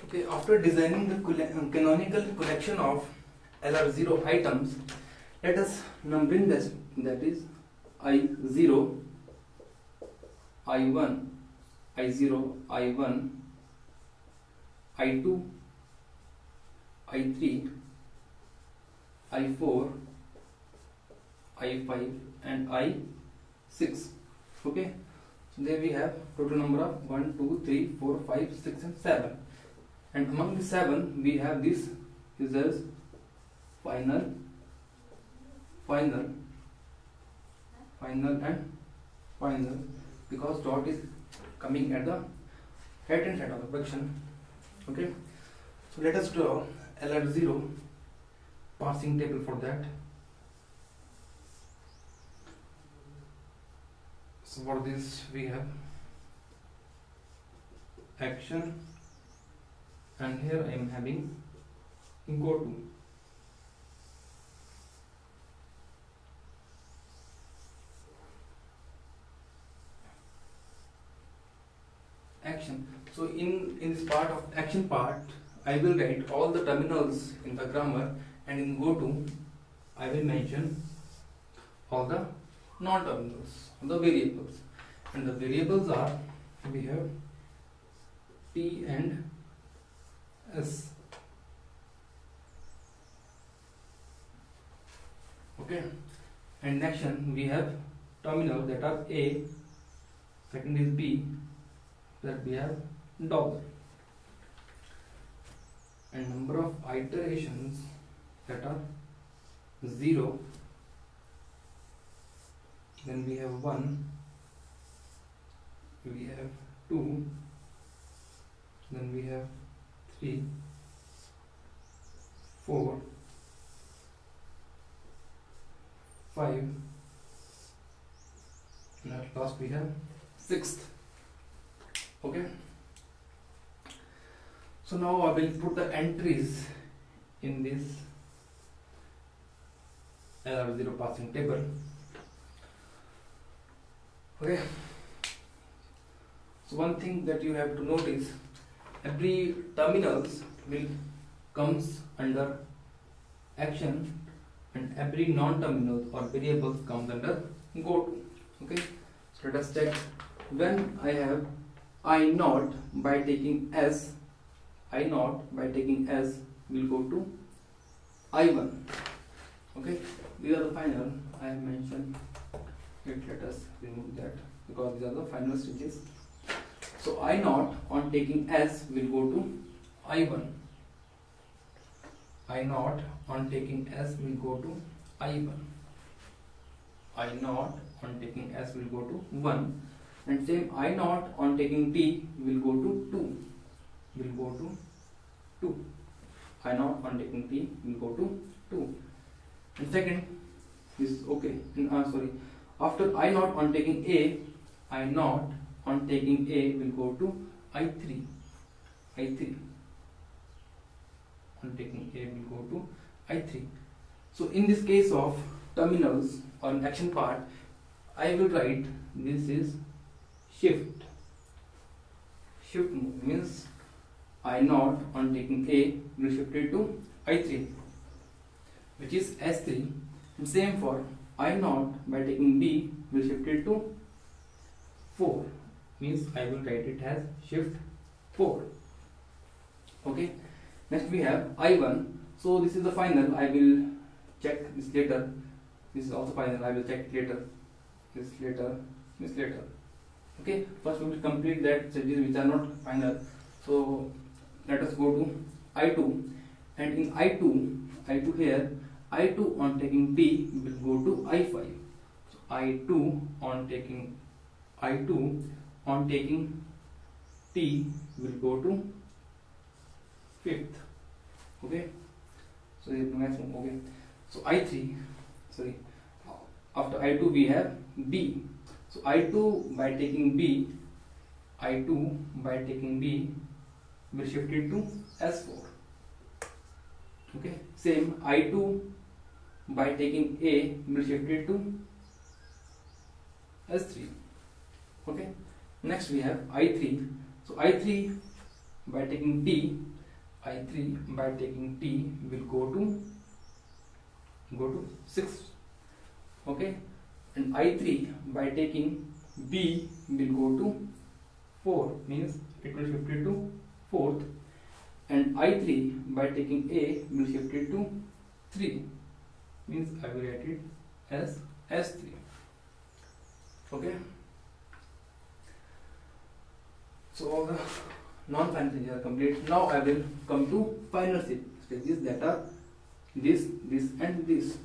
Okay, after designing the canonical collection of LR0 items, let us numbering this, that is I0, I1, I0, I1, I2, I3, I4, I5 and I6. Okay, so there we have total number of 1, 2, 3, 4, 5, 6 and 7. And among the 7 we have this is as final, final, final and final, because dot is coming at the right hand side of the fraction. Okay, so let us draw LR0 parsing table for that. So for this we have action, and here I am having go to. Action. So in this part of action part, I will write all the terminals in the grammar, and in go to I will mention all the non-terminals, the variables, and the variables are, we have T and S. Okay, and action we have terminal that are A, second is B, that we have dollar, and number of iterations that are 0, then we have 1, we have 2, then we have 3, 4, 5, and at last we have 6th. Okay, so now I will put the entries in this LR0 parsing table. Okay, so one thing that you have to notice, every terminals will comes under action, and every non-terminal or variables comes under go to. Okay, so let us check. When I have I naught by taking S, I naught by taking S will go to I1. Okay, these are the final. I have mentioned it. Let us remove that because these are the final stages. So I naught on taking S will go to I1. I naught on taking S will go to I1. I naught on taking S will go to 1, and same I naught on taking T will go to 2. Will go to 2. I naught on taking T will go to 2. And second is okay. Sorry. After I naught on taking A, I naught on taking A will go to I3. I3 on taking A will go to I3. So in this case of terminals on action part, I will write this is shift. Shift means I naught on taking A will shift it to I3, which is S3, and same for I naught by taking B will shift it to 4, means I will write it as shift 4. Okay, next we have I1. So this is the final. I will check this later. This is also final. I will check later. This later. This later. Okay, first we will complete that stages which are not final. So let us go to I2, and in I2 here, I2 on taking B will go to I5. So I2 on taking T will go to 5th. Okay, so the next one. Okay, so after I2 we have B. So I2 by taking B will shift it to S4. Okay, same I2 by taking A will shift it to S3. Okay, next we have I3. So I3 by taking T I3 by taking T will go to 6. Okay, and I3 by taking B will go to 4, means it will shift it to 4th, and I3 by taking A will shift it to 3, means I will write it as S3. Okay, so all the non-final stages are complete. Now I will come to final stages, that are this and this.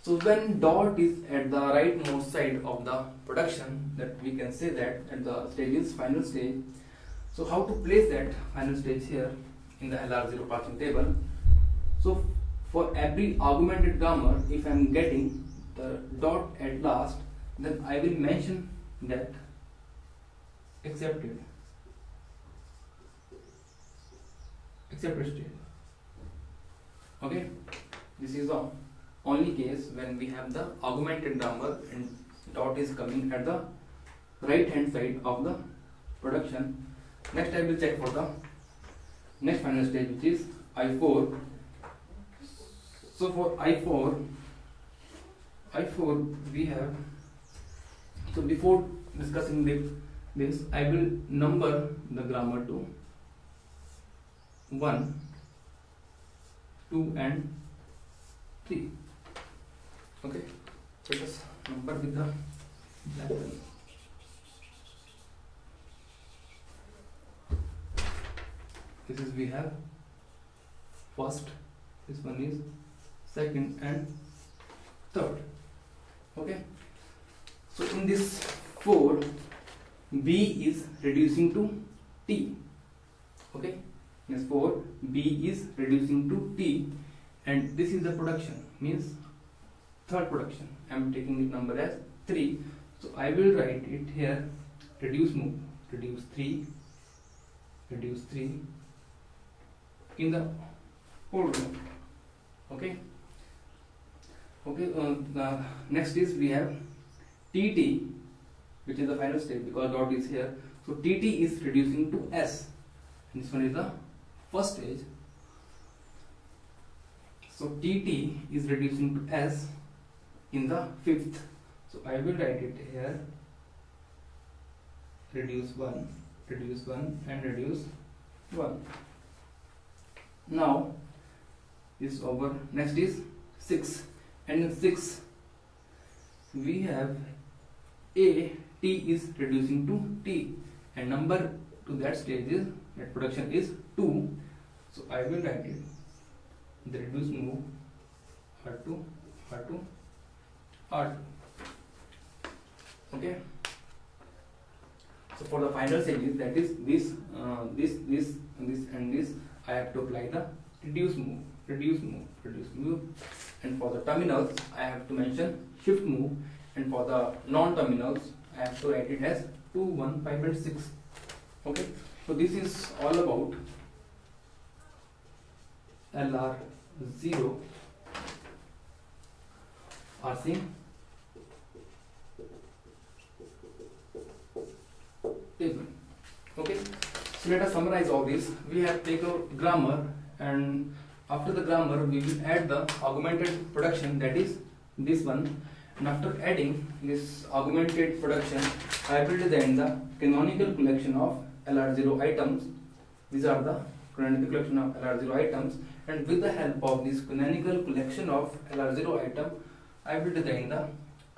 So when dot is at the rightmost side of the production, that we can say that at the stage is final stage. So how to place that final stage here in the LR0 parsing table? So for every augmented grammar, if I am getting the dot at last, then I will mention that accepted stage. Okay, this is the only case when we have the augmented grammar and dot is coming at the right hand side of the production. Next I will check for the next final stage, which is I4. So for I4 we have, so before discussing this I will number the grammar to 1, 2 and 3. Okay, let us number with the black pen. This is, we have first, this one is second and third. Okay, so in this 4, B is reducing to T. Okay, in this 4, B is reducing to T, and this is the production, means third production. I am taking the number as 3. So I will write it here, reduce move, reduce 3 in the whole row. Okay. Next is we have TT, which is the final stage because dot is here. So TT is reducing to S, and this one is the first stage. So TT is reducing to S in the 5th. So I will write it here, reduce 1 and reduce 1. Now this is over. Next is 6, and in 6 we have A, T is reducing to T, and number to that stage is, that production is 2. So I will write it, the reduce move R2 R2. Okay, so for the final stages, that is this and this, I have to apply the reduce move, and for the terminals I have to mention shift move, and for the non-terminals I have to write it as 2, 1, 5 and 6. Okay, so this is all about LR0 parsing table. Okay, so let us summarize all this. We have taken grammar, and after the grammar we will add the augmented production, that is this one, and after adding this augmented production I will design the canonical collection of LR0 items. These are the canonical collection of LR0 items, and with the help of this canonical collection of LR0 item I will design the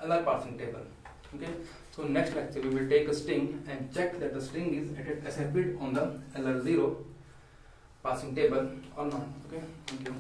LR parsing table. Okay, so next lecture we will take a string and check that the string is accepted on the LR0 parsing table or not. Okay, thank you.